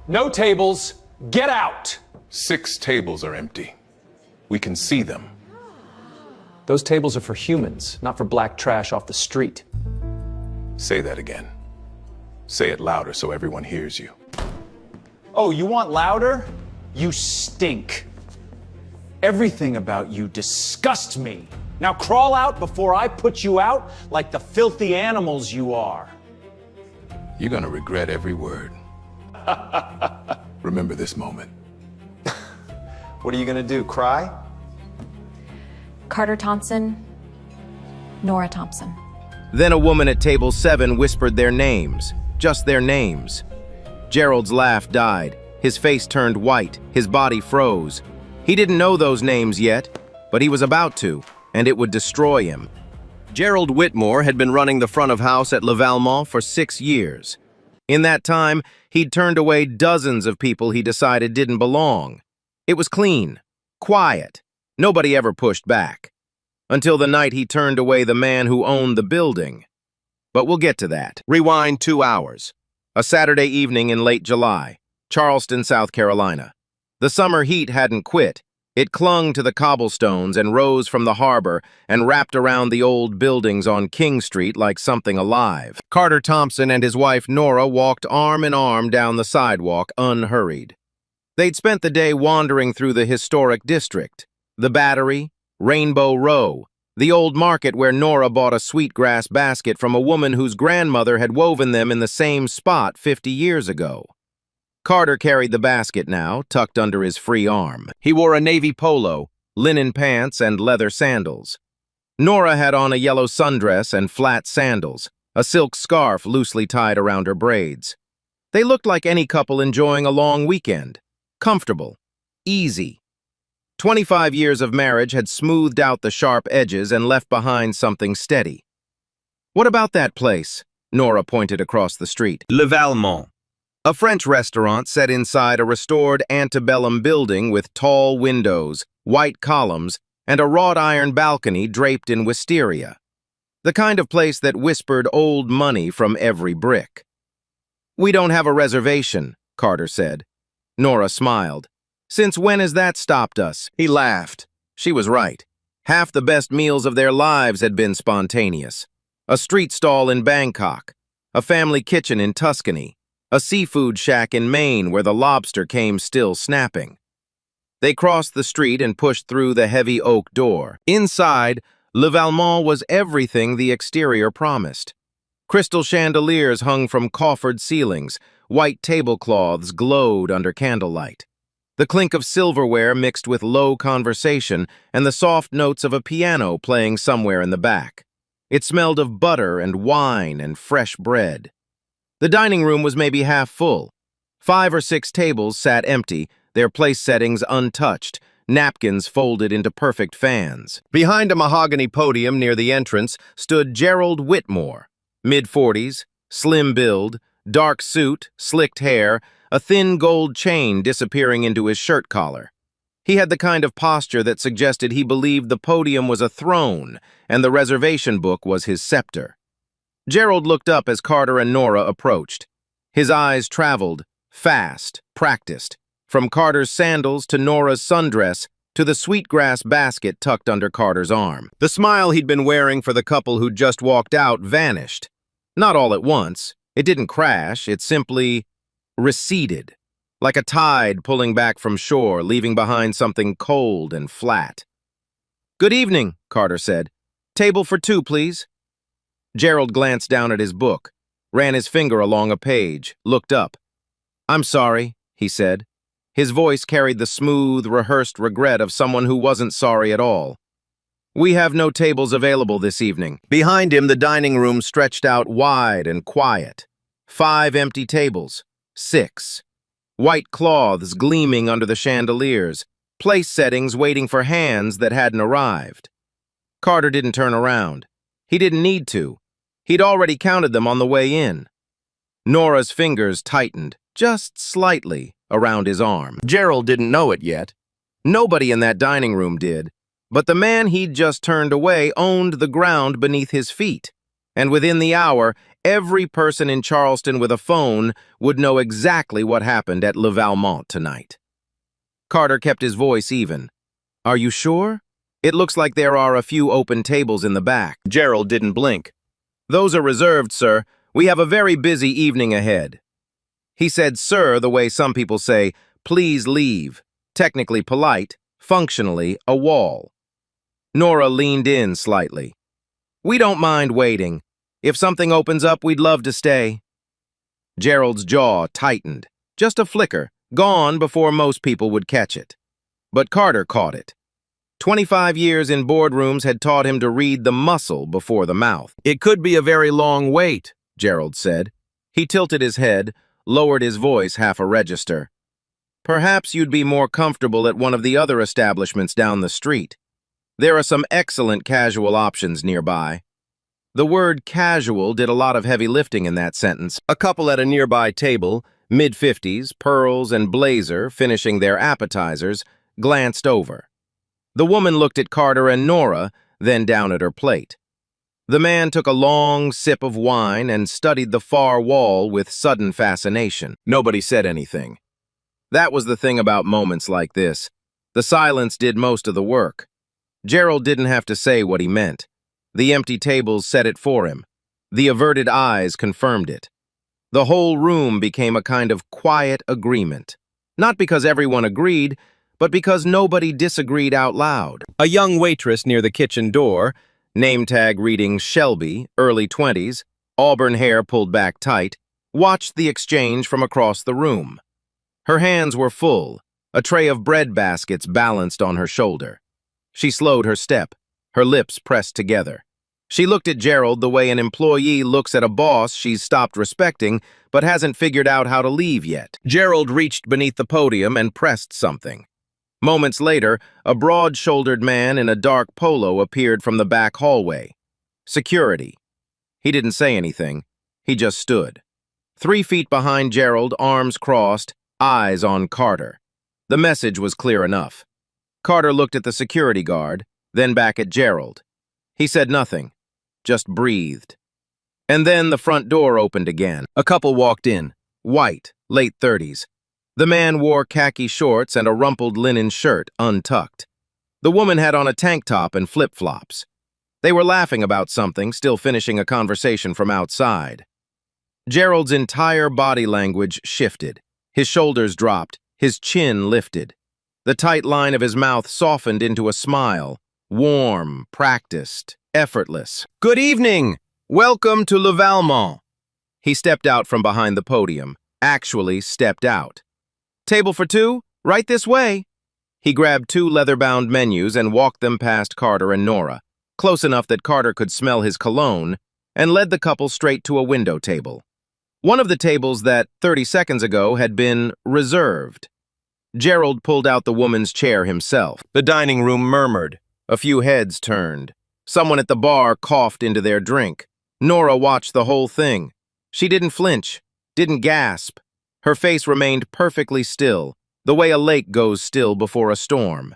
No tables. Get out. 6 tables are empty. We can see them. Those tables are for humans, not for black trash off the street. Say that again. Say it louder so everyone hears you. Oh, you want louder? You stink. Everything about you disgusts me. Now crawl out before I put you out like the filthy animals you are. You're gonna regret every word. Remember this moment. What are you gonna do, cry? Carter Thompson, Nora Thompson. Then a woman at table 7 whispered their names, just their names. Gerald's laugh died. His face turned white, his body froze. He didn't know those names yet, but he was about to, and it would destroy him. Gerald Whitmore had been running the front of house at Le Valmont for 6 years. In that time, he'd turned away dozens of people he decided didn't belong. It was clean, quiet. Nobody ever pushed back. Until the night he turned away the man who owned the building. But we'll get to that. Rewind 2 hours. A Saturday evening in late July, Charleston, South Carolina. The summer heat hadn't quit. It clung to the cobblestones and rose from the harbor and wrapped around the old buildings on King Street like something alive. Carter Thompson and his wife Nora walked arm in arm down the sidewalk, unhurried. They'd spent the day wandering through the historic district, the Battery, Rainbow Row, the old market where Nora bought a sweetgrass basket from a woman whose grandmother had woven them in the same spot 50 years ago. Carter carried the basket now, tucked under his free arm. He wore a navy polo, linen pants, and leather sandals. Nora had on a yellow sundress and flat sandals, a silk scarf loosely tied around her braids. They looked like any couple enjoying a long weekend. Comfortable. Easy. 25 years of marriage had smoothed out the sharp edges and left behind something steady. What about that place? Nora pointed across the street. Le Valmont. A French restaurant set inside a restored antebellum building with tall windows, white columns, and a wrought iron balcony draped in wisteria. The kind of place that whispered old money from every brick. "We don't have a reservation," Carter said. Nora smiled. "Since when has that stopped us?" He laughed. She was right. Half the best meals of their lives had been spontaneous. A street stall in Bangkok, a family kitchen in Tuscany, a seafood shack in Maine where the lobster came still snapping. They crossed the street and pushed through the heavy oak door. Inside, Le Valmont was everything the exterior promised. Crystal chandeliers hung from coffered ceilings, white tablecloths glowed under candlelight. The clink of silverware mixed with low conversation and the soft notes of a piano playing somewhere in the back. It smelled of butter and wine and fresh bread. The dining room was maybe half full. 5 or 6 tables sat empty, their place settings untouched, napkins folded into perfect fans. Behind a mahogany podium near the entrance stood Gerald Whitmore, mid-40s, slim build, dark suit, slicked hair, a thin gold chain disappearing into his shirt collar. He had the kind of posture that suggested he believed the podium was a throne and the reservation book was his scepter. Gerald looked up as Carter and Nora approached. His eyes traveled, fast, practiced, from Carter's sandals to Nora's sundress to the sweetgrass basket tucked under Carter's arm. The smile he'd been wearing for the couple who'd just walked out vanished. Not all at once. It didn't crash, it simply receded, like a tide pulling back from shore, leaving behind something cold and flat. "Good evening," Carter said. "Table for 2, please." Gerald glanced down at his book, ran his finger along a page, looked up. "I'm sorry," he said. His voice carried the smooth, rehearsed regret of someone who wasn't sorry at all. "We have no tables available this evening." Behind him, the dining room stretched out wide and quiet. 5 empty tables. 6. White cloths gleaming under the chandeliers, place settings waiting for hands that hadn't arrived. Carter didn't turn around. He didn't need to. He'd already counted them on the way in. Nora's fingers tightened, just slightly, around his arm. Gerald didn't know it yet. Nobody in that dining room did. But the man he'd just turned away owned the ground beneath his feet. And within the hour, every person in Charleston with a phone would know exactly what happened at Le Valmont tonight. Carter kept his voice even. "Are you sure? It looks like there are a few open tables in the back." Gerald didn't blink. "Those are reserved, sir. We have a very busy evening ahead." He said sir the way some people say, "Please leave." Technically polite, functionally a wall. Nora leaned in slightly. "We don't mind waiting. If something opens up, we'd love to stay." Gerald's jaw tightened. Just a flicker, gone before most people would catch it. But Carter caught it. 25 years in boardrooms had taught him to read the muscle before the mouth. "It could be a very long wait," Gerald said. He tilted his head, lowered his voice half a register. "Perhaps you'd be more comfortable at one of the other establishments down the street. There are some excellent casual options nearby." The word casual did a lot of heavy lifting in that sentence. A couple at a nearby table, mid-50s, pearls and blazer, finishing their appetizers, glanced over. The woman looked at Carter and Nora, then down at her plate. The man took a long sip of wine and studied the far wall with sudden fascination. Nobody said anything. That was the thing about moments like this. The silence did most of the work. Gerald didn't have to say what he meant. The empty tables said it for him. The averted eyes confirmed it. The whole room became a kind of quiet agreement. Not because everyone agreed, but because nobody disagreed out loud. a young waitress near the kitchen door, Name tag reading Shelby, early 20s, auburn hair pulled back tight, watched the exchange from across the room. Her hands were full, a tray of bread baskets balanced on her shoulder. She slowed her step, her lips pressed together. She looked at Gerald the way an employee looks at a boss she's stopped respecting but hasn't figured out how to leave yet. Gerald reached beneath the podium and pressed something. Moments later, a broad-shouldered man in a dark polo appeared from the back hallway. Security. He didn't say anything. He just stood. 3 feet behind Gerald, arms crossed, eyes on Carter. The message was clear enough. Carter looked at the security guard, then back at Gerald. He said nothing, just breathed. And then the front door opened again. a couple walked in. White, late 30s. The man wore khaki shorts and a rumpled linen shirt, untucked. The woman had on a tank top and flip-flops. They were laughing about something, still finishing a conversation from outside. Gerald's entire body language shifted. His shoulders dropped, his chin lifted. The tight line of his mouth softened into a smile, warm, practiced, effortless. "Good evening! "Welcome to Le Valmont." He stepped out from behind the podium, actually stepped out. "Table for 2? Right this way." He grabbed 2 leather-bound menus and walked them past Carter and Nora, close enough that Carter could smell his cologne, and led the couple straight to a window table. One of the tables that, 30 seconds ago, had been reserved. Gerald pulled out the woman's chair himself. The dining room murmured. A few heads turned. Someone at the bar coughed into their drink. Nora watched the whole thing. She didn't flinch, didn't gasp. Her face remained perfectly still, the way a lake goes still before a storm.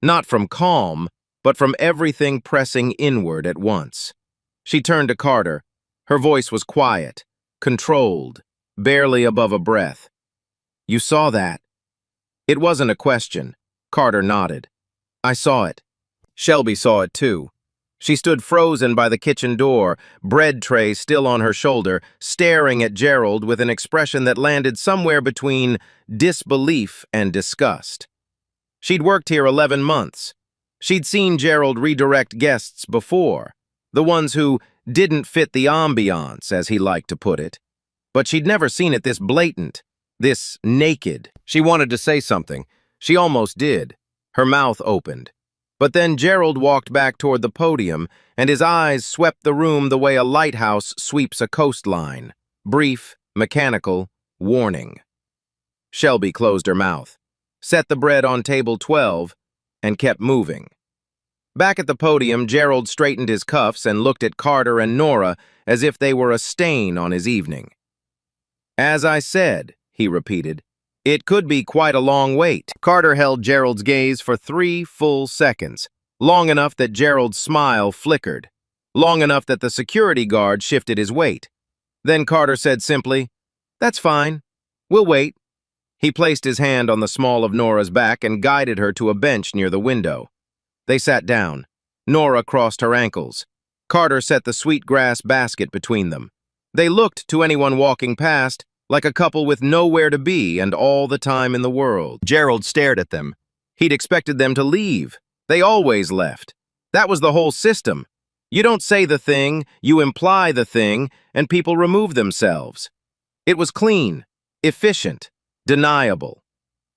Not from calm, but from everything pressing inward at once. She turned to Carter. Her voice was quiet, controlled, barely above a breath. "You saw that?" It wasn't a question. Carter nodded. "I saw it." Shelby saw it too. She stood frozen by the kitchen door, bread tray still on her shoulder, staring at Gerald with an expression that landed somewhere between disbelief and disgust. She'd worked here 11 months. She'd seen Gerald redirect guests before, the ones who didn't fit the ambiance, as he liked to put it. But she'd never seen it this blatant, this naked. She wanted to say something. She almost did. Her mouth opened. But then Gerald walked back toward the podium, and his eyes swept the room the way a lighthouse sweeps a coastline. Brief, mechanical, warning. Shelby closed her mouth, set the bread on table 12, and kept moving. Back at the podium, Gerald straightened his cuffs and looked at Carter and Nora as if they were a stain on his evening. "As I said," he repeated, "it could be quite a long wait." Carter held Gerald's gaze for 3 full seconds, long enough that Gerald's smile flickered, long enough that the security guard shifted his weight. Then Carter said simply, "That's fine. We'll wait." He placed his hand on the small of Nora's back and guided her to a bench near the window. They sat down. Nora crossed her ankles. Carter set the sweetgrass basket between them. They looked, to anyone walking past, like a couple with nowhere to be and all the time in the world. Gerald stared at them. He'd expected them to leave. They always left. That was the whole system. You don't say the thing, you imply the thing, and people remove themselves. It was clean, efficient, deniable.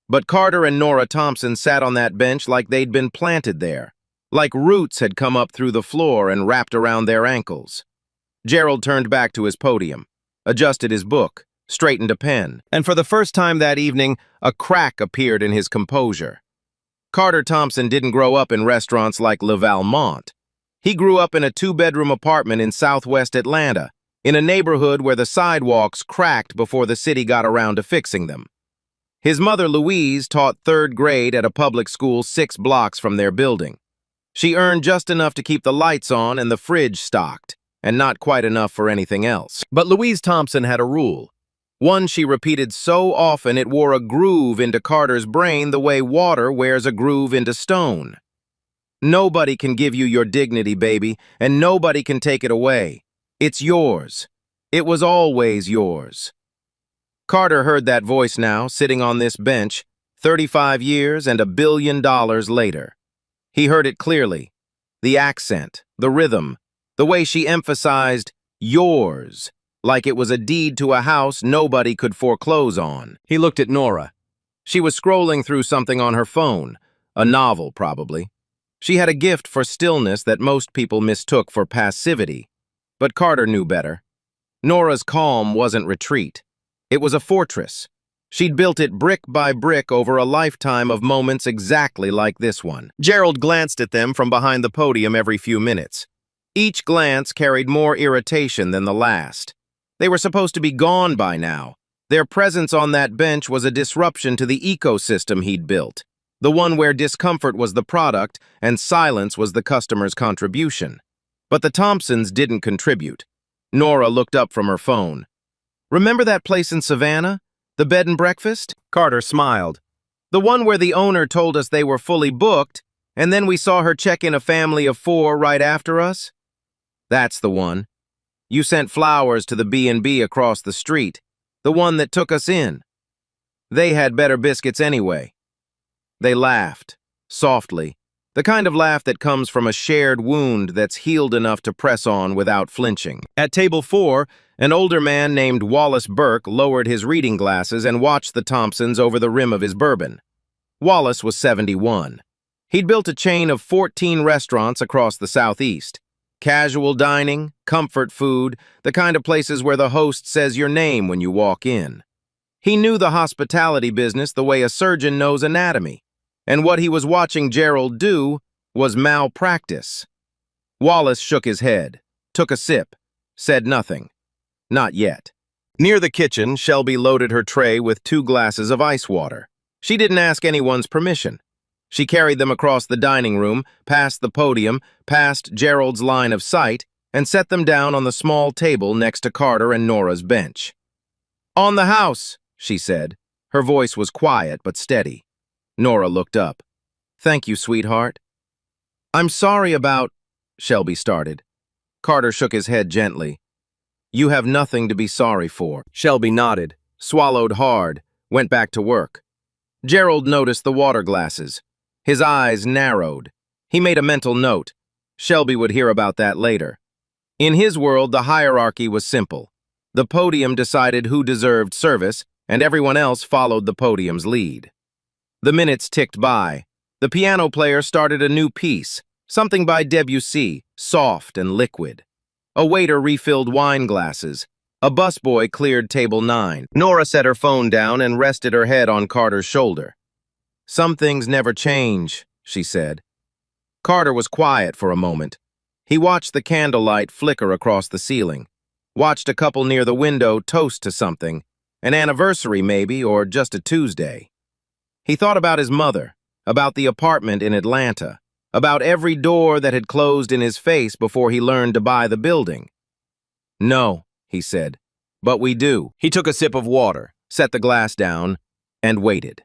But Carter and Nora Thompson sat on that bench like they'd been planted there, like roots had come up through the floor and wrapped around their ankles. Gerald turned back to his podium, adjusted his book, straightened a pen, and for the first time that evening, a crack appeared in his composure. Carter Thompson didn't grow up in restaurants like Le Valmont. He grew up in a two-bedroom apartment in southwest Atlanta, in a neighborhood where the sidewalks cracked before the city got around to fixing them. His mother, Louise, taught third grade at a public school 6 blocks from their building. She earned just enough to keep the lights on and the fridge stocked, and not quite enough for anything else. But Louise Thompson had a rule. One she repeated so often it wore a groove into Carter's brain the way water wears a groove into stone. Nobody can give you your dignity, baby, and nobody can take it away. It's yours. It was always yours. Carter heard that voice now, sitting on this bench, 35 years and $1 billion later. He heard it clearly. The accent, the rhythm, the way she emphasized yours, like it was a deed to a house nobody could foreclose on. He looked at Nora. She was scrolling through something on her phone, a novel probably. She had a gift for stillness that most people mistook for passivity. But Carter knew better. Nora's calm wasn't retreat. It was a fortress. She'd built it brick by brick over a lifetime of moments exactly like this one. Gerald glanced at them from behind the podium every few minutes. Each glance carried more irritation than the last. They were supposed to be gone by now. Their presence on that bench was a disruption to the ecosystem he'd built, the one where discomfort was the product and silence was the customer's contribution. But the Thompsons didn't contribute. Nora looked up from her phone. "Remember that place in Savannah? The bed and breakfast?" Carter smiled. "The one where the owner told us they were fully booked, and then we saw her check in a family of 4 right after us?" "That's the one. You sent flowers to the B&B across the street, the one that took us in. They had better biscuits anyway." They laughed, softly, the kind of laugh that comes from a shared wound that's healed enough to press on without flinching. At table 4, an older man named Wallace Burke lowered his reading glasses and watched the Thompsons over the rim of his bourbon. Wallace was 71. He'd built a chain of 14 restaurants across the Southeast. Casual dining, comfort food, the kind of places where the host says your name when you walk in. He knew the hospitality business the way a surgeon knows anatomy, and what he was watching Gerald do was malpractice. Wallace shook his head, took a sip, said nothing. Not yet. Near the kitchen, Shelby loaded her tray with 2 glasses of ice water. She didn't ask anyone's permission. She carried them across the dining room, past the podium, past Gerald's line of sight, and set them down on the small table next to Carter and Nora's bench. "On the house," she said. Her voice was quiet but steady. Nora looked up. "Thank you, sweetheart." "I'm sorry about—" Shelby started. Carter shook his head gently. "You have nothing to be sorry for." Shelby nodded, swallowed hard, went back to work. Gerald noticed the water glasses. His eyes narrowed. He made a mental note. Shelby would hear about that later. In his world, the hierarchy was simple. The podium decided who deserved service, and everyone else followed the podium's lead. The minutes ticked by. The piano player started a new piece, something by Debussy, soft and liquid. A waiter refilled wine glasses. A busboy cleared table 9. Nora set her phone down and rested her head on Carter's shoulder. "Some things never change," she said. Carter was quiet for a moment. He watched the candlelight flicker across the ceiling, watched a couple near the window toast to something, an anniversary maybe, or just a Tuesday. He thought about his mother, about the apartment in Atlanta, about every door that had closed in his face before he learned to buy the building. "No," he said, but we do. He took a sip of water, set the glass down, and waited.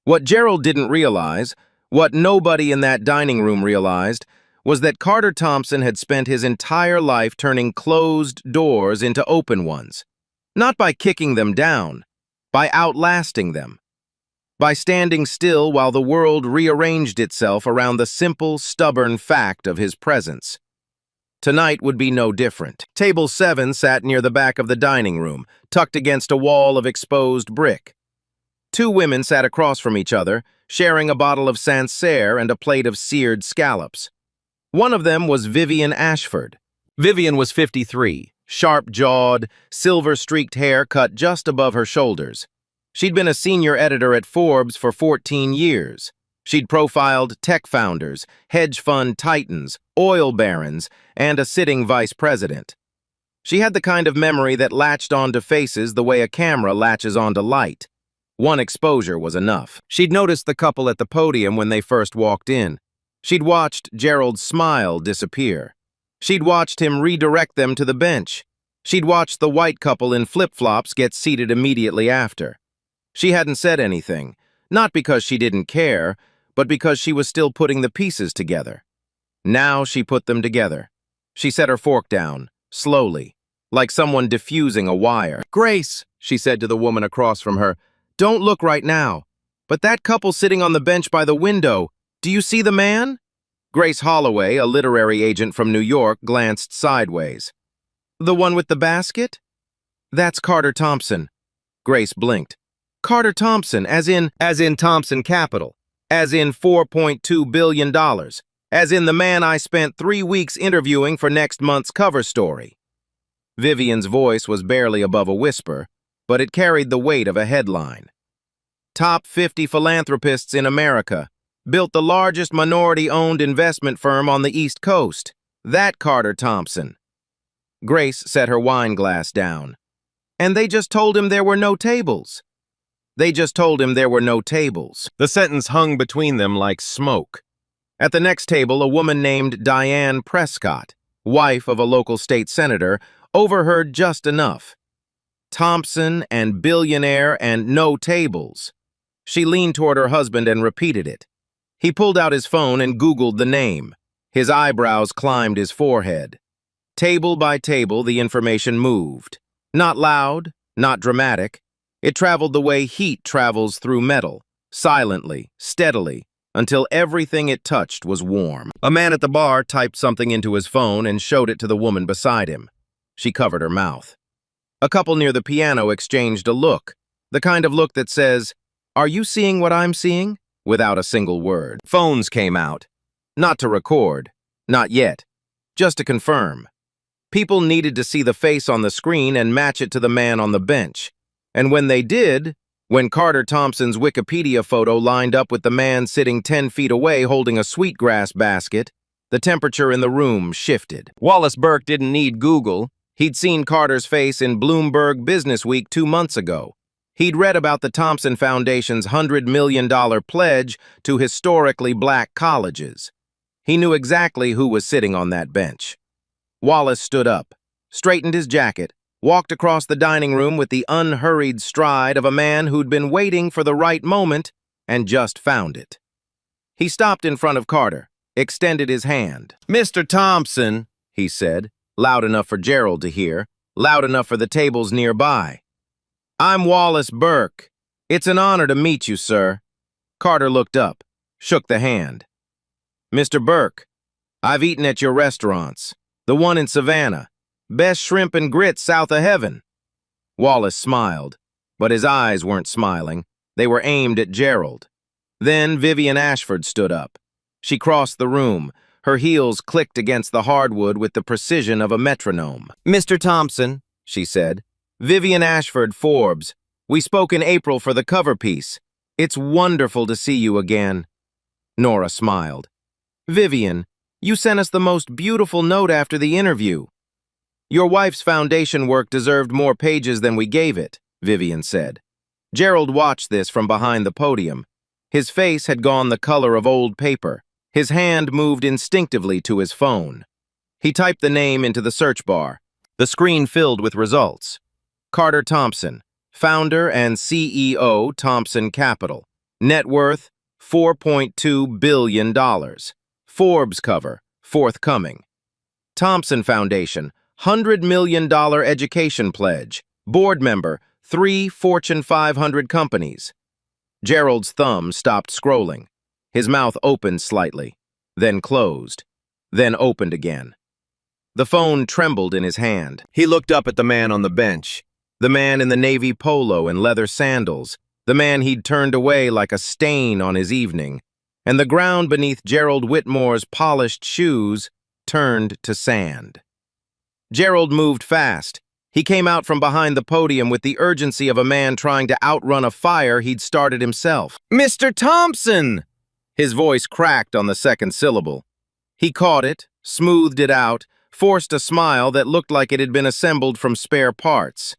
What Gerald didn't realize, what nobody in that dining room realized, was that Carter Thompson had spent his entire life turning closed doors into open ones. Not by kicking them down, by outlasting them. By standing still while the world rearranged itself around the simple, stubborn fact of his presence. Tonight would be no different. Table 7 sat near the back of the dining room, tucked against a wall of exposed brick. Two women sat across from each other, sharing a bottle of Sancerre and a plate of seared scallops. One of them was Vivian Ashford. Vivian was 53, sharp-jawed, silver-streaked hair cut just above her shoulders. She'd been a senior editor at Forbes for 14 years. She'd profiled tech founders, hedge fund titans, oil barons, and a sitting vice president. She had the kind of memory that latched onto faces the way a camera latches onto light. One exposure was enough. She'd noticed the couple at the podium when they first walked in. She'd watched Gerald's smile disappear. She'd watched him redirect them to the bench. She'd watched the white couple in flip-flops get seated immediately after. She hadn't said anything, not because she didn't care, but because she was still putting the pieces together. Now she put them together. She set her fork down, slowly, like someone diffusing a wire. "Grace," she said to the woman across from her, "don't look right now. But that couple sitting on the bench by the window, do you see the man?" Grace Holloway, a literary agent from New York, glanced sideways. "The one with the basket?" "That's Carter Thompson." Grace blinked. "Carter Thompson, as in Thompson Capital, as in $4.2 billion, as in the man I spent 3 weeks interviewing for next month's cover story." Vivian's voice was barely above a whisper, but it carried the weight of a headline. "Top 50 philanthropists in America. Built the largest minority-owned investment firm on the East Coast. That Carter Thompson." Grace set her wine glass down. "And they just told him there were no tables." They just told him there were no tables. The sentence hung between them like smoke. At the next table, a woman named Diane Prescott, wife of a local state senator, overheard just enough. Thompson and billionaire and no tables. She leaned toward her husband and repeated it. He pulled out his phone and Googled the name. His eyebrows climbed his forehead. Table by table, the information moved. Not loud, not dramatic. It traveled the way heat travels through metal, silently, steadily, until everything it touched was warm. A man at the bar typed something into his phone and showed it to the woman beside him. She covered her mouth. A couple near the piano exchanged a look, the kind of look that says, "Are you seeing what I'm seeing?" without a single word. Phones came out. Not to record. Not yet. Just to confirm. People needed to see the face on the screen and match it to the man on the bench. And when they did, when Carter Thompson's Wikipedia photo lined up with the man sitting 10 feet away holding a sweetgrass basket, the temperature in the room shifted. Wallace Burke didn't need Google. He'd seen Carter's face in Bloomberg Businessweek 2 months ago. He'd read about the Thompson Foundation's $100 million pledge to historically black colleges. He knew exactly who was sitting on that bench. Wallace stood up, straightened his jacket, walked across the dining room with the unhurried stride of a man who'd been waiting for the right moment and just found it. He stopped in front of Carter, extended his hand. "Mr. Thompson," he said, loud enough for Gerald to hear, loud enough for the tables nearby. "I'm Wallace Burke. It's an honor to meet you, sir." Carter looked up, shook the hand. "Mr. Burke, I've eaten at your restaurants. The one in Savannah. Best shrimp and grits south of heaven." Wallace smiled, but his eyes weren't smiling. They were aimed at Gerald. Then Vivian Ashford stood up. She crossed the room. Her heels clicked against the hardwood with the precision of a metronome. "Mr. Thompson," she said. "Vivian Ashford, Forbes. We spoke in April for the cover piece. It's wonderful to see you again." Nora smiled. "Vivian, you sent us the most beautiful note after the interview." "Your wife's foundation work deserved more pages than we gave it," Vivian said. Gerald watched this from behind the podium. His face had gone the color of old paper. His hand moved instinctively to his phone. He typed the name into the search bar. The screen filled with results. Carter Thompson, founder and CEO, Thompson Capital. Net worth, $4.2 billion. Forbes cover, forthcoming. Thompson Foundation, $100 million education pledge. Board member, 3 Fortune 500 companies. Gerald's thumb stopped scrolling. His mouth opened slightly, then closed, then opened again. The phone trembled in his hand. He looked up at the man on the bench. The man in the navy polo and leather sandals. The man he'd turned away like a stain on his evening. And the ground beneath Gerald Whitmore's polished shoes turned to sand. Gerald moved fast. He came out from behind the podium with the urgency of a man trying to outrun a fire he'd started himself. Mr. Thompson! His voice cracked on the second syllable. He caught it, smoothed it out, forced a smile that looked like it had been assembled from spare parts.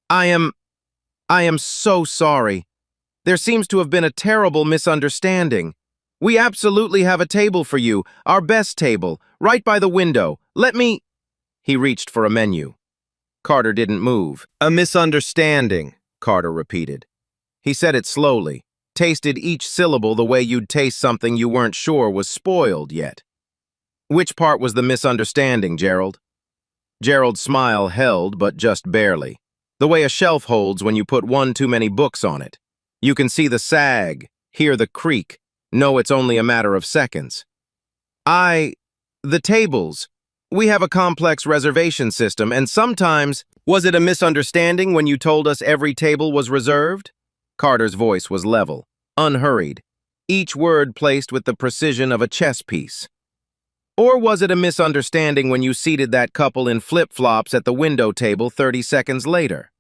I am so sorry. There seems to have been a terrible misunderstanding. We absolutely have a table for you, our best table, right by the window. Let me... He reached for a menu. Carter didn't move. A misunderstanding, Carter repeated. He said it slowly, tasted each syllable the way you'd taste something you weren't sure was spoiled yet. Which part was the misunderstanding, Gerald? Gerald's smile held, but just barely. The way a shelf holds when you put one too many books on it. You can see the sag, hear the creak, know it's only a matter of seconds. The tables. We have a complex reservation system, and sometimes... Was it a misunderstanding when you told us every table was reserved? Carter's voice was level, unhurried, each word placed with the precision of a chess piece. Or was it a misunderstanding when you seated that couple in flip-flops at the window table 30 seconds later?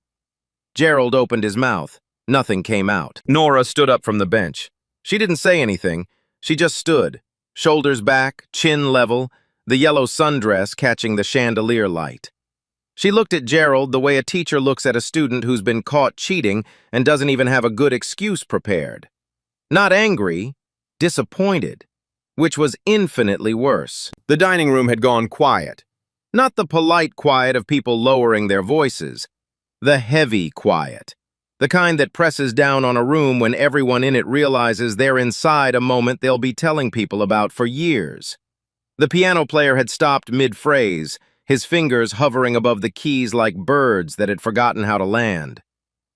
Gerald opened his mouth. Nothing came out. Nora stood up from the bench. She didn't say anything. She just stood, shoulders back, chin level, the yellow sundress catching the chandelier light. She looked at Gerald the way a teacher looks at a student who's been caught cheating and doesn't even have a good excuse prepared. Not angry, disappointed, which was infinitely worse. The dining room had gone quiet. Not the polite quiet of people lowering their voices. The heavy quiet. The kind that presses down on a room when everyone in it realizes they're inside a moment they'll be telling people about for years. The piano player had stopped mid-phrase, his fingers hovering above the keys like birds that had forgotten how to land.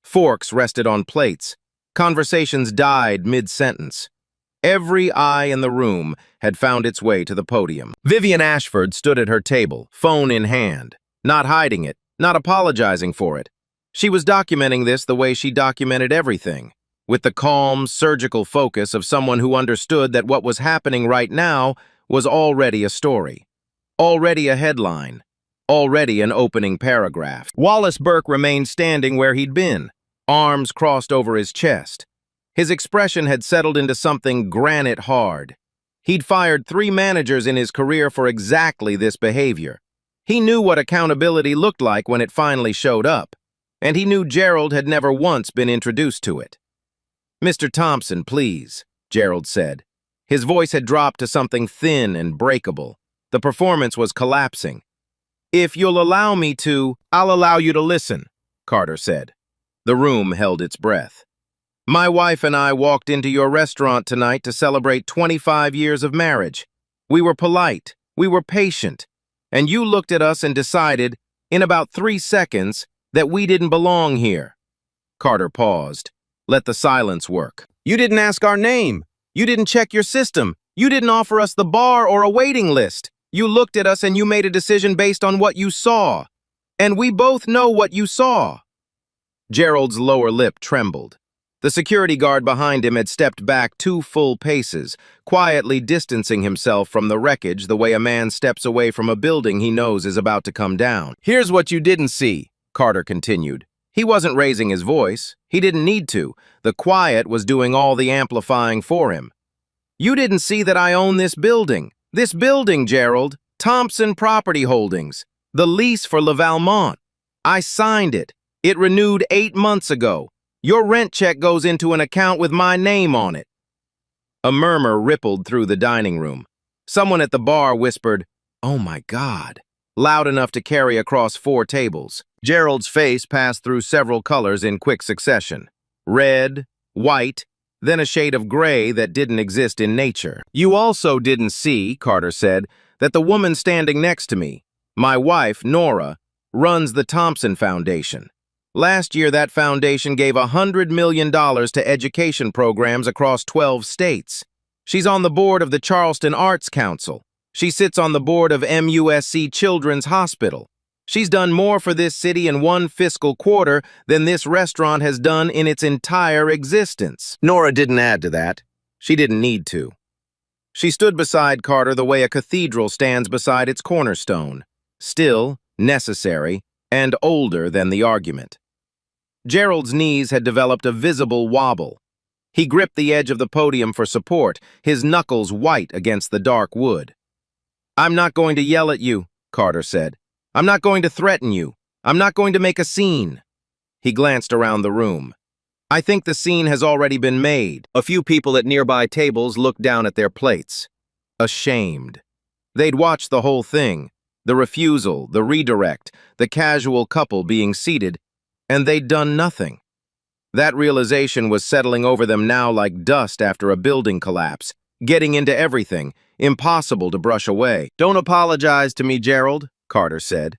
Forks rested on plates. Conversations died mid-sentence. Every eye in the room had found its way to the podium. Vivian Ashford stood at her table, phone in hand, not hiding it, not apologizing for it. She was documenting this the way she documented everything, with the calm, surgical focus of someone who understood that what was happening right now was already a story, already a headline, already an opening paragraph. Wallace Burke remained standing where he'd been, arms crossed over his chest. His expression had settled into something granite hard. He'd fired 3 managers in his career for exactly this behavior. He knew what accountability looked like when it finally showed up, and he knew Gerald had never once been introduced to it. "Mr. Thompson, please," Gerald said. His voice had dropped to something thin and breakable. The performance was collapsing. "If you'll allow me to..." "I'll allow you to listen," Carter said. The room held its breath. "My wife and I walked into your restaurant tonight to celebrate 25 years of marriage. We were polite, we were patient, and you looked at us and decided, in about 3 seconds, that we didn't belong here." Carter paused. Let the silence work. "You didn't ask our name. You didn't check your system. You didn't offer us the bar or a waiting list. You looked at us and you made a decision based on what you saw. And we both know what you saw." Gerald's lower lip trembled. The security guard behind him had stepped back 2 full paces, quietly distancing himself from the wreckage the way a man steps away from a building he knows is about to come down. "Here's what you didn't see," Carter continued. He wasn't raising his voice. He didn't need to. The quiet was doing all the amplifying for him. "You didn't see that I own this building. This building, Gerald. Thompson Property Holdings. The lease for Le Valmont. I signed it. It renewed 8 months ago. Your rent check goes into an account with my name on it." A murmur rippled through the dining room. Someone at the bar whispered, "Oh my God," loud enough to carry across 4 tables. Gerald's face passed through several colors in quick succession. Red, white, then a shade of gray that didn't exist in nature. You also didn't see, Carter said, that the woman standing next to me, my wife, Nora, runs the Thompson Foundation. Last year, that foundation gave $100 million to education programs across 12 states. She's on the board of the Charleston Arts Council. She sits on the board of MUSC Children's Hospital. She's done more for this city in one fiscal quarter than this restaurant has done in its entire existence. Nora didn't add to that. She didn't need to. She stood beside Carter the way a cathedral stands beside its cornerstone, still, necessary, and older than the argument. Gerald's knees had developed a visible wobble. He gripped the edge of the podium for support, his knuckles white against the dark wood. "I'm not going to yell at you," Carter said. "I'm not going to threaten you. I'm not going to make a scene." He glanced around the room. "I think the scene has already been made." A few people at nearby tables looked down at their plates, ashamed. They'd watched the whole thing, the refusal, the redirect, the casual couple being seated, and they'd done nothing. That realization was settling over them now like dust after a building collapse, getting into everything, impossible to brush away. "Don't apologize to me, Gerald," Carter said.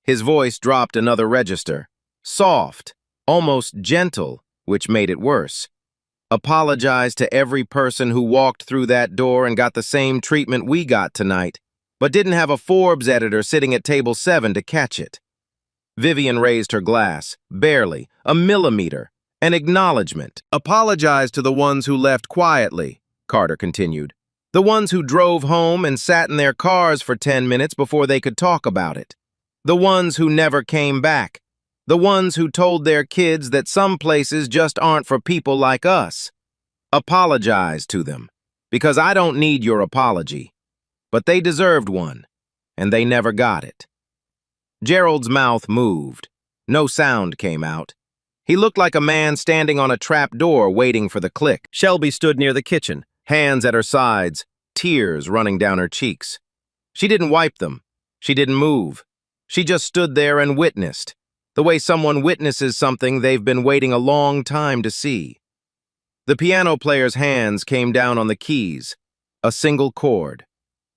His voice dropped another register. Soft, almost gentle, which made it worse. "Apologize to every person who walked through that door and got the same treatment we got tonight, but didn't have a Forbes editor sitting at table 7 to catch it." Vivian raised her glass, barely, a millimeter, an acknowledgement. "Apologize to the ones who left quietly," Carter continued. "The ones who drove home and sat in their cars for 10 minutes before they could talk about it. The ones who never came back. The ones who told their kids that some places just aren't for people like us. Apologize to them, because I don't need your apology. But they deserved one, and they never got it." Gerald's mouth moved. No sound came out. He looked like a man standing on a trap door waiting for the click. Shelby stood near the kitchen, hands at her sides, tears running down her cheeks. She didn't wipe them. She didn't move. She just stood there and witnessed, the way someone witnesses something they've been waiting a long time to see. The piano player's hands came down on the keys, a single chord,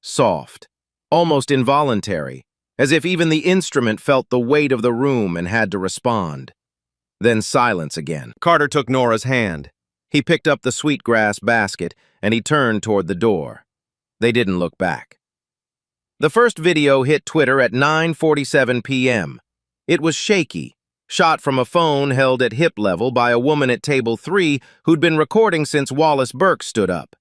soft, almost involuntary, as if even the instrument felt the weight of the room and had to respond. Then silence again. Carter took Nora's hand. He picked up the sweetgrass basket, and he turned toward the door. They didn't look back. The first video hit Twitter at 9:47 p.m. It was shaky, shot from a phone held at hip level by a woman at table 3 who'd been recording since Wallace Burke stood up.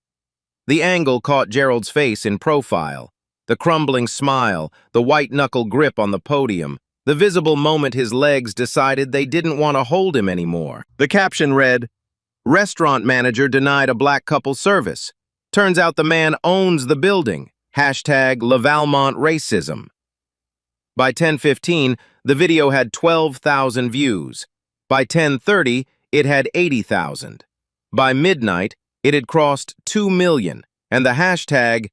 The angle caught Gerald's face in profile, the crumbling smile, the white-knuckle grip on the podium, the visible moment his legs decided they didn't want to hold him anymore. The caption read, "Restaurant manager denied a black couple service. Turns out the man owns the building. #LaValmont racism." By 10:15, the video had 12,000 views. By 10:30, it had 80,000. By midnight, it had crossed 2 million, and the #LaValmont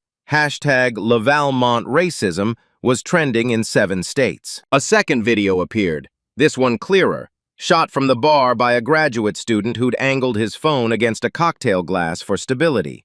racism was trending in 7 states. A second video appeared, this one clearer, shot from the bar by a graduate student who'd angled his phone against a cocktail glass for stability.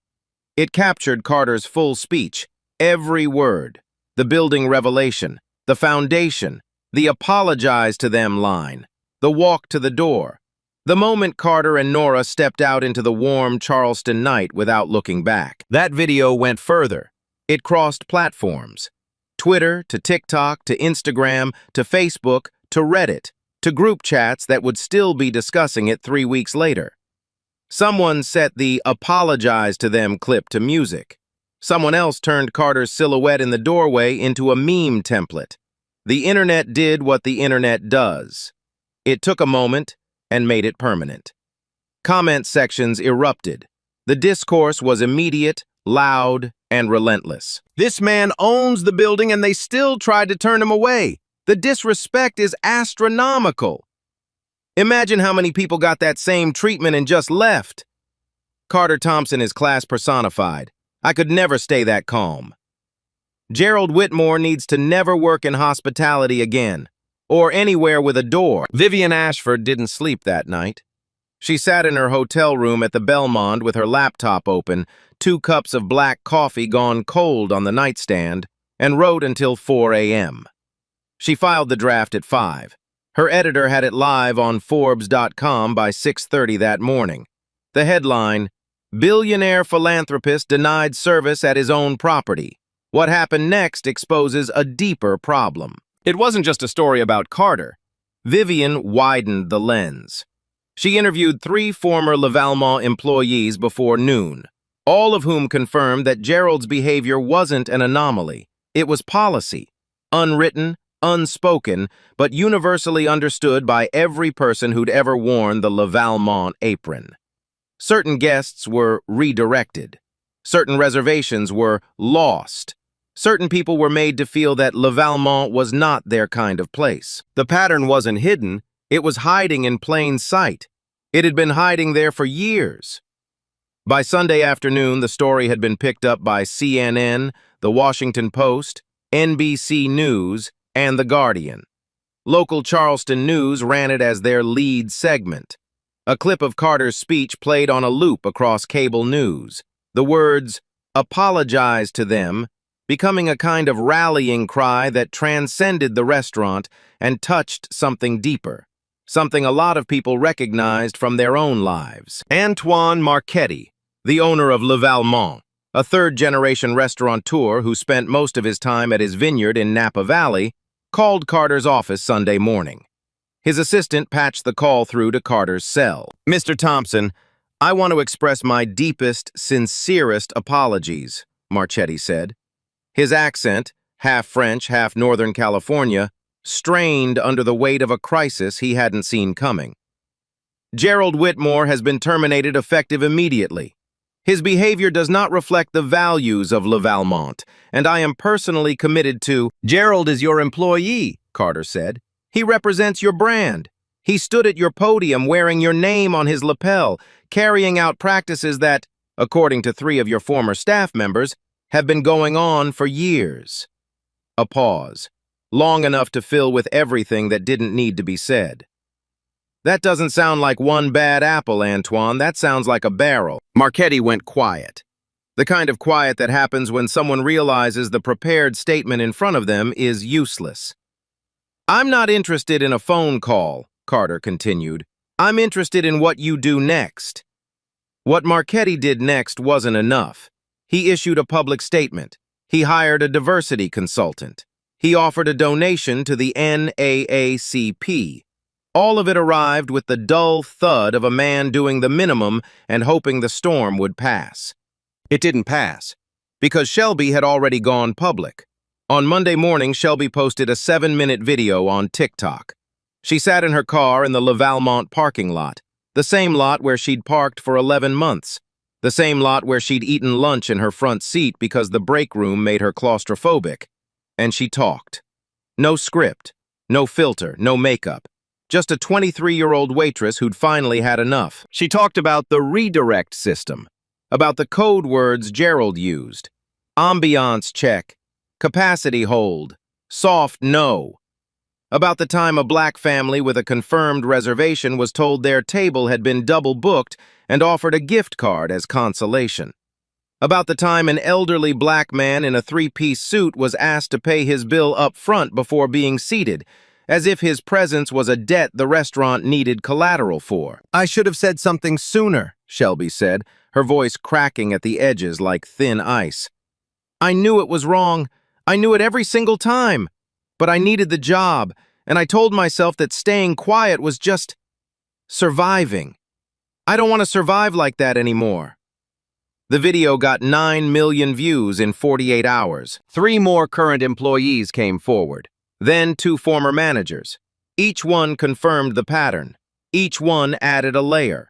It captured Carter's full speech, every word, the building revelation, the foundation, the apologize to them line, the walk to the door, the moment Carter and Nora stepped out into the warm Charleston night without looking back. That video went further. It crossed platforms. Twitter, to TikTok, to Instagram, to Facebook, to Reddit, to group chats that would still be discussing it 3 weeks later. Someone set the apologize to them clip to music. Someone else turned Carter's silhouette in the doorway into a meme template. The internet did what the internet does. It took a moment and made it permanent. Comment sections erupted. The discourse was immediate, loud, and relentless. "This man owns the building and they still tried to turn him away. The disrespect is astronomical. Imagine how many people got that same treatment and just left." Carter Thompson is class personified. I could never stay that calm. Gerald Whitmore needs to never work in hospitality again, or anywhere with a door. Vivian Ashford didn't sleep that night. She sat in her hotel room at the Belmond with her laptop open, 2 cups of black coffee gone cold on the nightstand, and wrote until 4 a.m. She filed the draft at 5. Her editor had it live on Forbes.com by 6:30 that morning. The headline, "Billionaire Philanthropist Denied Service at His Own Property. What happened next exposes a deeper problem." It wasn't just a story about Carter. Vivian widened the lens. She interviewed 3 former Le Valmont employees before noon, all of whom confirmed that Gerald's behavior wasn't an anomaly. It was policy, unwritten, unspoken, but universally understood by every person who'd ever worn the Le Valmont apron. Certain guests were redirected. Certain reservations were lost. Certain people were made to feel that Le Valmont was not their kind of place. The pattern wasn't hidden, it was hiding in plain sight. It had been hiding there for years. By Sunday afternoon, the story had been picked up by CNN, The Washington Post, NBC News, and The Guardian. Local Charleston News ran it as their lead segment. A clip of Carter's speech played on a loop across cable news. The words, "apologize to them," becoming a kind of rallying cry that transcended the restaurant and touched something deeper, something a lot of people recognized from their own lives. Antoine Marchetti, the owner of Le Valmont, a third-generation restaurateur who spent most of his time at his vineyard in Napa Valley, called Carter's office Sunday morning. His assistant patched the call through to Carter's cell. "Mr. Thompson, I want to express my deepest, sincerest apologies," Marchetti said. His accent, half French, half Northern California, strained under the weight of a crisis he hadn't seen coming. "Gerald Whitmore has been terminated effective immediately. His behavior does not reflect the values of Le Valmont, and I am personally committed to—" "Gerald is your employee," Carter said. "He represents your brand. He stood at your podium wearing your name on his lapel, carrying out practices that, according to 3 of your former staff members, have been going on for years." A pause, long enough to fill with everything that didn't need to be said. "That doesn't sound like one bad apple, Antoine. That sounds like a barrel." Marchetti went quiet. The kind of quiet that happens when someone realizes the prepared statement in front of them is useless. "I'm not interested in a phone call," Carter continued. "I'm interested in what you do next." What Marchetti did next wasn't enough. He issued a public statement. He hired a diversity consultant. He offered a donation to the NAACP. All of it arrived with the dull thud of a man doing the minimum and hoping the storm would pass. It didn't pass, because Shelby had already gone public. On Monday morning, Shelby posted a 7-minute video on TikTok. She sat in her car in the Le Valmont parking lot, the same lot where she'd parked for 11 months, the same lot where she'd eaten lunch in her front seat because the break room made her claustrophobic. And she talked. No script, no filter, no makeup. Just a 23-year-old waitress who'd finally had enough. She talked about the redirect system, about the code words Gerald used. Ambiance check, capacity hold, soft no. About the time a black family with a confirmed reservation was told their table had been double booked and offered a gift card as consolation. About the time an elderly black man in a 3-piece suit was asked to pay his bill up front before being seated, as if his presence was a debt the restaurant needed collateral for. "I should have said something sooner," Shelby said, her voice cracking at the edges like thin ice. "I knew it was wrong. I knew it every single time. But I needed the job, and I told myself that staying quiet was just surviving. I don't want to survive like that anymore." The video got 9 million views in 48 hours. 3 more current employees came forward. Then 2 former managers. Each one confirmed the pattern. Each one added a layer.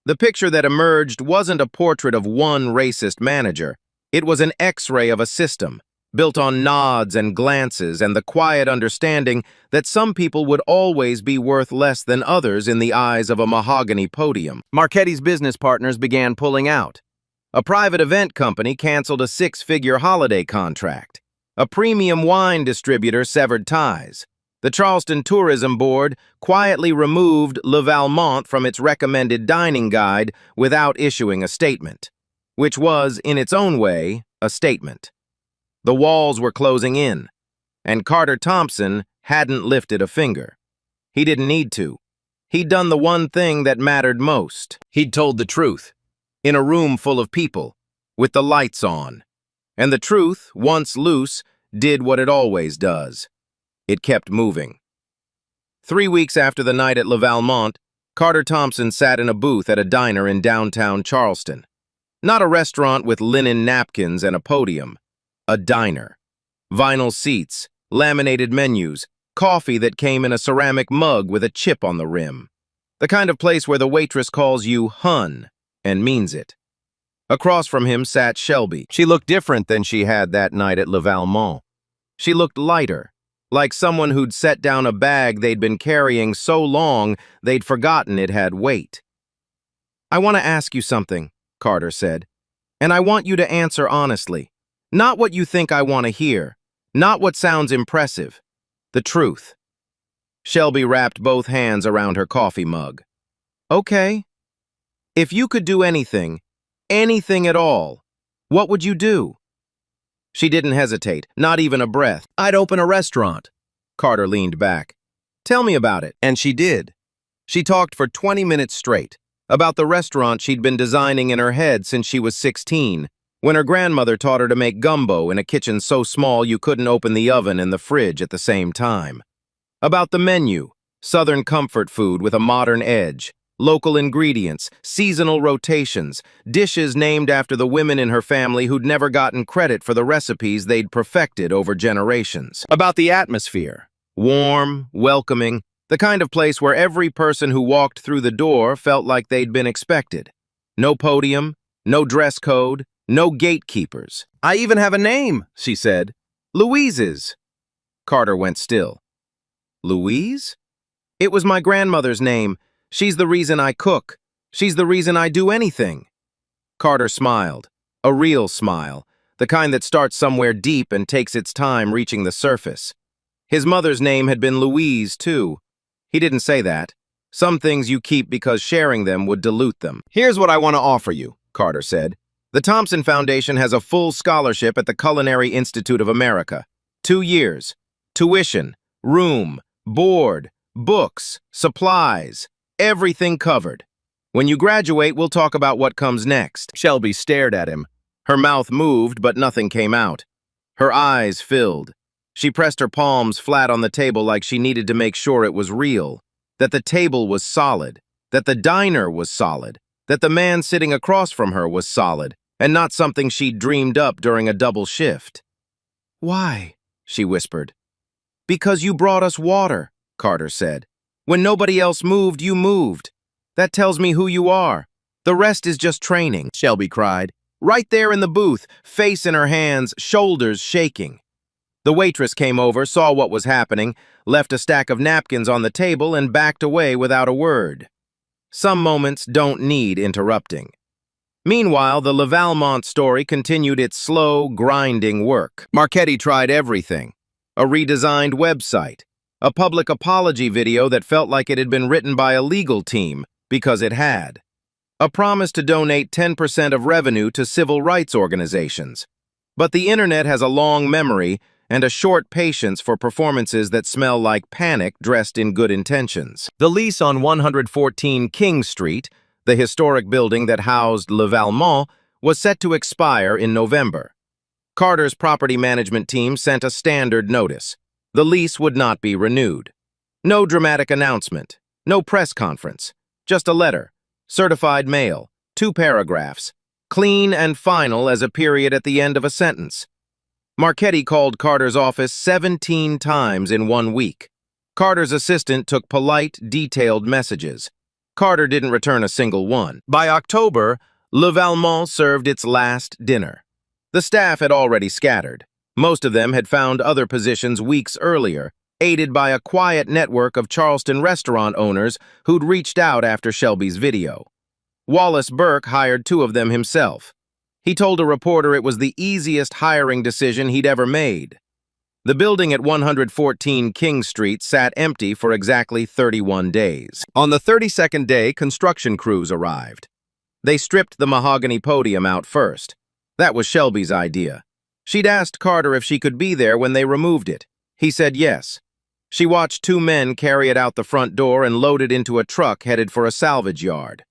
The picture that emerged wasn't a portrait of one racist manager. It was an X-ray of a system, built on nods and glances and the quiet understanding that some people would always be worth less than others in the eyes of a mahogany podium. Marchetti's business partners began pulling out. A private event company canceled a 6-figure holiday contract. A premium wine distributor severed ties. The Charleston Tourism Board quietly removed Le Valmont from its recommended dining guide without issuing a statement, which was, in its own way, a statement. The walls were closing in, and Carter Thompson hadn't lifted a finger. He didn't need to. He'd done the one thing that mattered most. He'd told the truth, in a room full of people, with the lights on. And the truth, once loose, did what it always does. It kept moving. 3 weeks after the night at Le Valmont, Carter Thompson sat in a booth at a diner in downtown Charleston. Not a restaurant with linen napkins and a podium. A diner. Vinyl seats, laminated menus, coffee that came in a ceramic mug with a chip on the rim. The kind of place where the waitress calls you hun and means it. Across from him sat Shelby. She looked different than she had that night at Le Valmont. She looked lighter, like someone who'd set down a bag they'd been carrying so long they'd forgotten it had weight. "I want to ask you something," Carter said, "and I want you to answer honestly. Not what you think I want to hear, not what sounds impressive. The truth." Shelby wrapped both hands around her coffee mug. "Okay. If you could do anything at all, what would you do?" She didn't hesitate, not even a breath. "I'd open a restaurant." Carter leaned back. "Tell me about it." And she did. She talked for 20 minutes straight about the restaurant she'd been designing in her head since she was 16, when her grandmother taught her to make gumbo in a kitchen so small you couldn't open the oven and the fridge at the same time. About the menu, Southern comfort food with a modern edge, local ingredients, seasonal rotations, dishes named after the women in her family who'd never gotten credit for the recipes they'd perfected over generations. About the atmosphere, warm, welcoming, the kind of place where every person who walked through the door felt like they'd been expected. No podium, no dress code, no gatekeepers. "I even have a name," she said. "Louise's." Carter went still. "Louise?" "It was my grandmother's name. She's the reason I cook. She's the reason I do anything." Carter smiled, a real smile, the kind that starts somewhere deep and takes its time reaching the surface. His mother's name had been Louise, too. He didn't say that. Some things you keep because sharing them would dilute them. "Here's what I want to offer you," Carter said. "The Thompson Foundation has a full scholarship at the Culinary Institute of America. 2 years. Tuition, room, board, books, supplies. Everything covered. When you graduate, we'll talk about what comes next." Shelby stared at him. Her mouth moved, but nothing came out. Her eyes filled. She pressed her palms flat on the table like she needed to make sure it was real, that the table was solid, that the diner was solid, that the man sitting across from her was solid, and not something she'd dreamed up during a double shift. "Why?" she whispered. "Because you brought us water," Carter said. "When nobody else moved, you moved. That tells me who you are. The rest is just training," Shelby cried. Right there in the booth, face in her hands, shoulders shaking. The waitress came over, saw what was happening, left a stack of napkins on the table, and backed away without a word. Some moments don't need interrupting. Meanwhile, the Le Valmont story continued its slow, grinding work. Marchetti tried everything. A redesigned website. A public apology video that felt like it had been written by a legal team, because it had. A promise to donate 10% of revenue to civil rights organizations. But the internet has a long memory and a short patience for performances that smell like panic dressed in good intentions. The lease on 114 King Street, the historic building that housed Le Valmont, was set to expire in November. Carter's property management team sent a standard notice. The lease would not be renewed. No dramatic announcement, no press conference, just a letter, certified mail, 2 paragraphs, clean and final as a period at the end of a sentence. Marchetti called Carter's office 17 times in 1 week. Carter's assistant took polite, detailed messages. Carter didn't return a single one. By October, Le Valmont served its last dinner. The staff had already scattered. Most of them had found other positions weeks earlier, aided by a quiet network of Charleston restaurant owners who'd reached out after Shelby's video. Wallace Burke hired 2 of them himself. He told a reporter it was the easiest hiring decision he'd ever made. The building at 114 King Street sat empty for exactly 31 days. On the 32nd day, construction crews arrived. They stripped the mahogany podium out first. That was Shelby's idea. She'd asked Carter if she could be there when they removed it. He said yes. She watched two men carry it out the front door and load it into a truck headed for a salvage yard.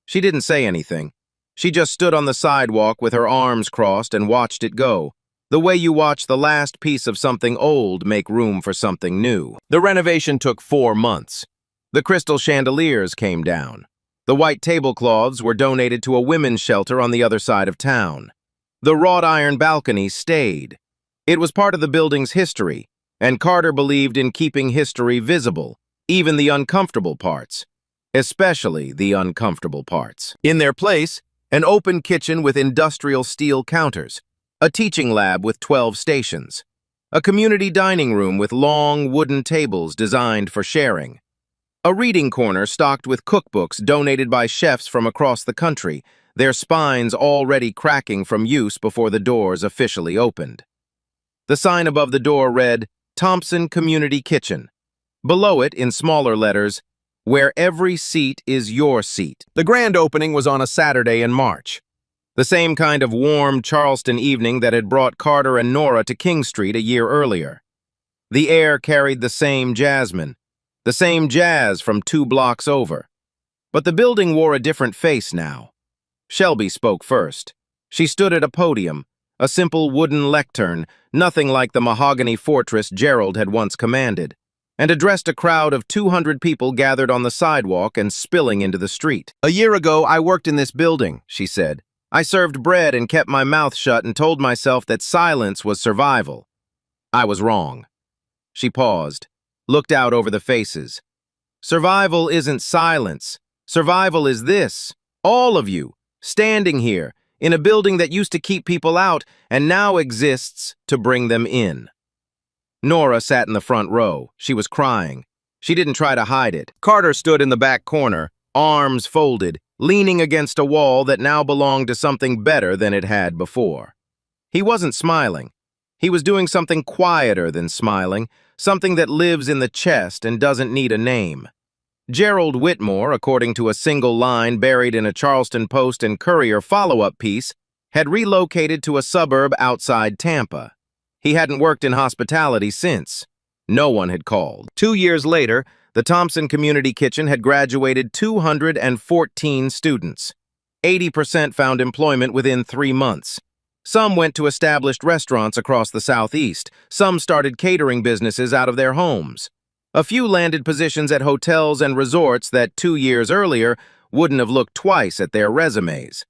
She didn't say anything. She just stood on the sidewalk with her arms crossed and watched it go, the way you watch the last piece of something old make room for something new. The renovation took 4 months. The crystal chandeliers came down. The white tablecloths were donated to a women's shelter on the other side of town. The wrought iron balcony stayed. It was part of the building's history, and Carter believed in keeping history visible, even the uncomfortable parts, especially the uncomfortable parts. In their place, an open kitchen with industrial steel counters, a teaching lab with 12 stations, a community dining room with long wooden tables designed for sharing, a reading corner stocked with cookbooks donated by chefs from across the country, their spines already cracking from use before the doors officially opened. The sign above the door read, Thompson Community Kitchen. Below it, in smaller letters, where every seat is your seat. The grand opening was on a Saturday in March. The same kind of warm Charleston evening that had brought Carter and Nora to King Street a year earlier. The air carried the same jasmine, the same jazz from 2 blocks over. But the building wore a different face now. Shelby spoke first. She stood at a podium, a simple wooden lectern, nothing like the mahogany fortress Gerald had once commanded, and addressed a crowd of 200 people gathered on the sidewalk and spilling into the street. "A year ago, I worked in this building," she said. "I served bread and kept my mouth shut and told myself that silence was survival. I was wrong." She paused, looked out over the faces. "Survival isn't silence. Survival is this, all of you, standing here, in a building that used to keep people out and now exists to bring them in." Nora sat in the front row. She was crying. She didn't try to hide it. Carter stood in the back corner, arms folded, leaning against a wall that now belonged to something better than it had before. He wasn't smiling. He was doing something quieter than smiling, something that lives in the chest and doesn't need a name. Gerald Whitmore, according to a single line buried in a Charleston Post and Courier follow-up piece, had relocated to a suburb outside Tampa. He hadn't worked in hospitality since. No one had called. 2 years later, the Thompson Community Kitchen had graduated 214 students. 80% found employment within 3 months. Some went to established restaurants across the Southeast. Some started catering businesses out of their homes. A few landed positions at hotels and resorts that 2 years earlier wouldn't have looked twice at their resumes.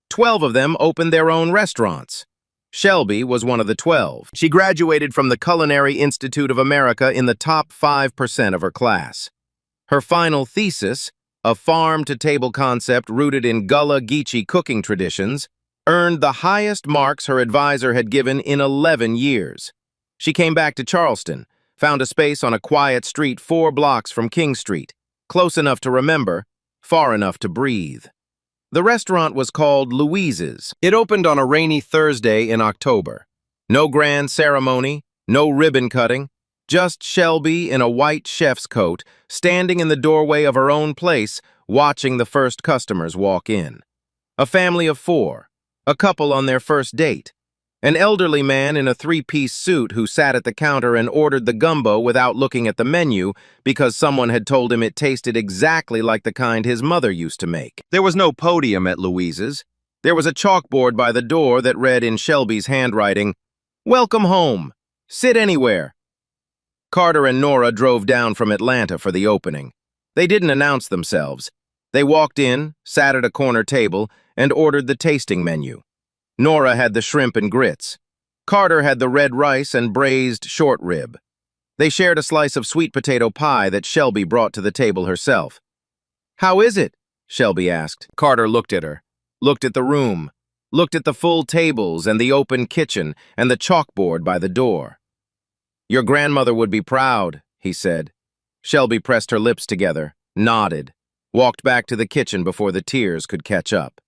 12 of them opened their own restaurants. Shelby was one of the 12. She graduated from the Culinary Institute of America in the top 5% of her class. Her final thesis, a farm-to-table concept rooted in Gullah Geechee cooking traditions, earned the highest marks her advisor had given in 11 years. She came back to Charleston, found a space on a quiet street 4 blocks from King Street, close enough to remember, far enough to breathe. The restaurant was called Louise's. It opened on a rainy Thursday in October. No grand ceremony, no ribbon cutting, just Shelby in a white chef's coat, standing in the doorway of her own place, watching the first customers walk in. A family of 4, a couple on their first date. An elderly man in a 3-piece suit who sat at the counter and ordered the gumbo without looking at the menu because someone had told him it tasted exactly like the kind his mother used to make. There was no podium at Louise's. There was a chalkboard by the door that read in Shelby's handwriting, "Welcome home. Sit anywhere." Carter and Nora drove down from Atlanta for the opening. They didn't announce themselves. They walked in, sat at a corner table, and ordered the tasting menu. Nora had the shrimp and grits. Carter had the red rice and braised short rib. They shared a slice of sweet potato pie that Shelby brought to the table herself. "How is it?" Shelby asked. Carter looked at her, looked at the room, looked at the full tables and the open kitchen and the chalkboard by the door. "Your grandmother would be proud," he said. Shelby pressed her lips together, nodded, walked back to the kitchen before the tears could catch up.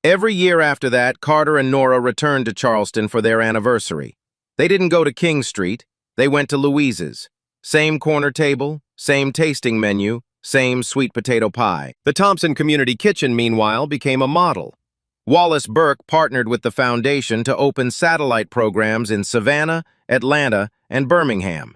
Every year after that, Carter and Nora returned to Charleston for their anniversary. They didn't go to King Street. They went to Louise's. Same corner table, same tasting menu, same sweet potato pie. The Thompson Community Kitchen, meanwhile, became a model. Wallace Burke partnered with the foundation to open satellite programs in Savannah, Atlanta, and Birmingham.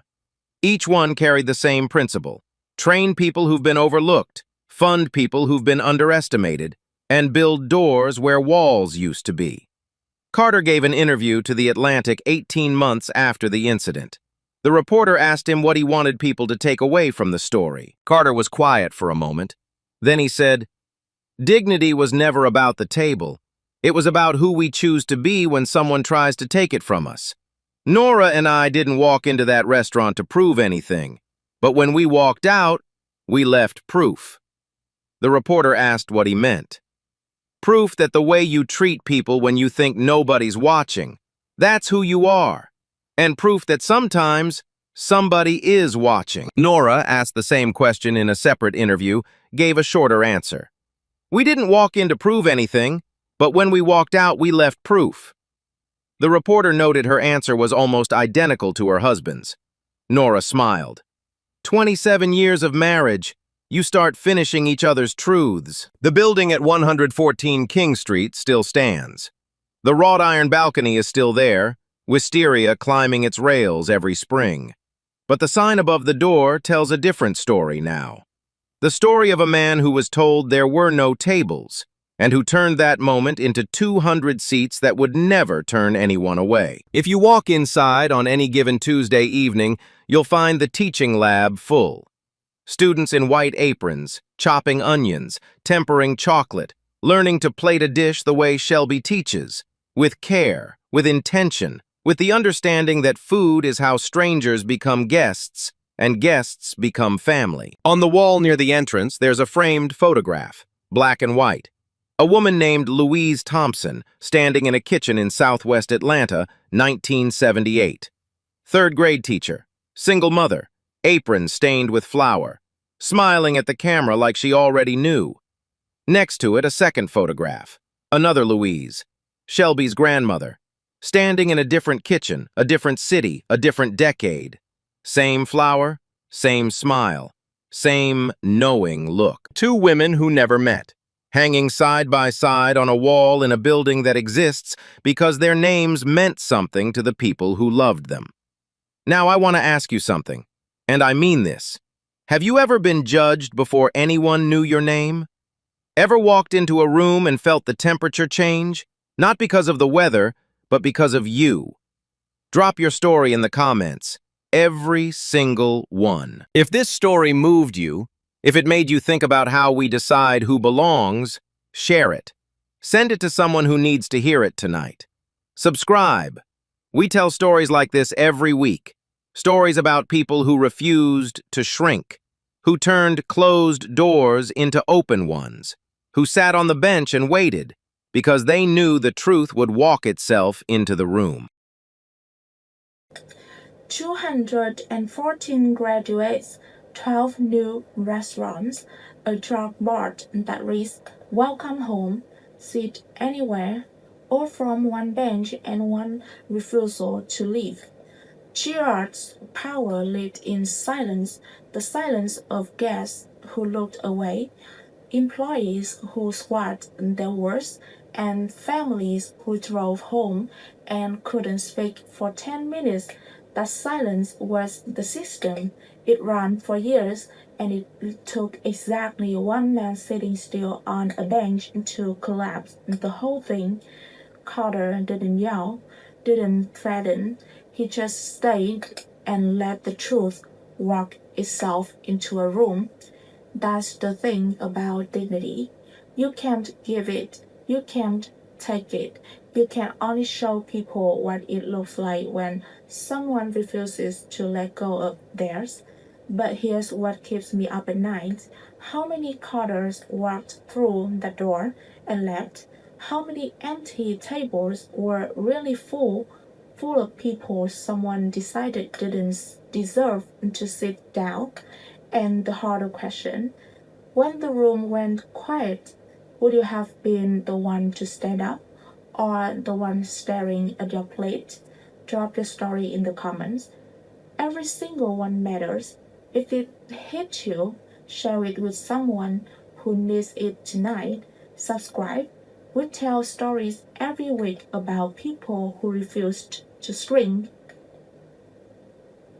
Each one carried the same principle: train people who've been overlooked, fund people who've been underestimated, and build doors where walls used to be. Carter gave an interview to The Atlantic 18 months after the incident. The reporter asked him what he wanted people to take away from the story. Carter was quiet for a moment. Then he said, "Dignity was never about the table. It was about who we choose to be when someone tries to take it from us. Nora and I didn't walk into that restaurant to prove anything, but when we walked out, we left proof." The reporter asked what he meant. "Proof that the way you treat people when you think nobody's watching, that's who you are. And proof that sometimes somebody is watching." Nora, asked the same question in a separate interview, gave a shorter answer. "We didn't walk in to prove anything, but when we walked out, we left proof." The reporter noted her answer was almost identical to her husband's. Nora smiled. 27 years of marriage. You start finishing each other's truths. The building at 114 King Street still stands. The wrought iron balcony is still there, wisteria climbing its rails every spring. But the sign above the door tells a different story now. The story of a man who was told there were no tables, and who turned that moment into 200 seats that would never turn anyone away. If you walk inside on any given Tuesday evening, you'll find the teaching lab full. Students in white aprons, chopping onions, tempering chocolate, learning to plate a dish the way Shelby teaches, with care, with intention, with the understanding that food is how strangers become guests, and guests become family. On the wall near the entrance, there's a framed photograph, black and white. A woman named Louise Thompson, standing in a kitchen in southwest Atlanta, 1978. Third-grade teacher, single mother, apron stained with flour, smiling at the camera like she already knew. Next to it, a second photograph, another Louise, Shelby's grandmother, standing in a different kitchen, a different city, a different decade. Same flour, same smile, same knowing look. Two women who never met, hanging side by side on a wall in a building that exists because their names meant something to the people who loved them. Now I want to ask you something, and I mean this. Have you ever been judged before anyone knew your name? Ever walked into a room and felt the temperature change? Not because of the weather, but because of you. Drop your story in the comments. Every single one. If this story moved you, if it made you think about how we decide who belongs, share it. Send it to someone who needs to hear it tonight. Subscribe. We tell stories like this every week. Stories about people who refused to shrink, who turned closed doors into open ones, who sat on the bench and waited because they knew the truth would walk itself into the room. 214 graduates, 12 new restaurants, a drug mart that reads "Welcome home, sit anywhere," all from one bench and one refusal to leave. Girard's power lived in silence, the silence of guests who looked away, employees who swallowed their words, and families who drove home and couldn't speak for 10 minutes. That silence was the system. It ran for years, and it took exactly one man sitting still on a bench to collapse the whole thing. Carter didn't yell, didn't threaten. He just stayed and let the truth walk itself into a room. That's the thing about dignity. You can't give it. You can't take it. You can only show people what it looks like when someone refuses to let go of theirs. But here's what keeps me up at night. How many Carters walked through the door and left? How many empty tables were really full of people someone decided didn't deserve to sit down? And the harder question, when the room went quiet, would you have been the one to stand up, or the one staring at your plate? Drop the story in the comments. Every single one matters. If it hits you, share it with someone who needs it tonight. Subscribe. We tell stories every week about people who refused to shrink.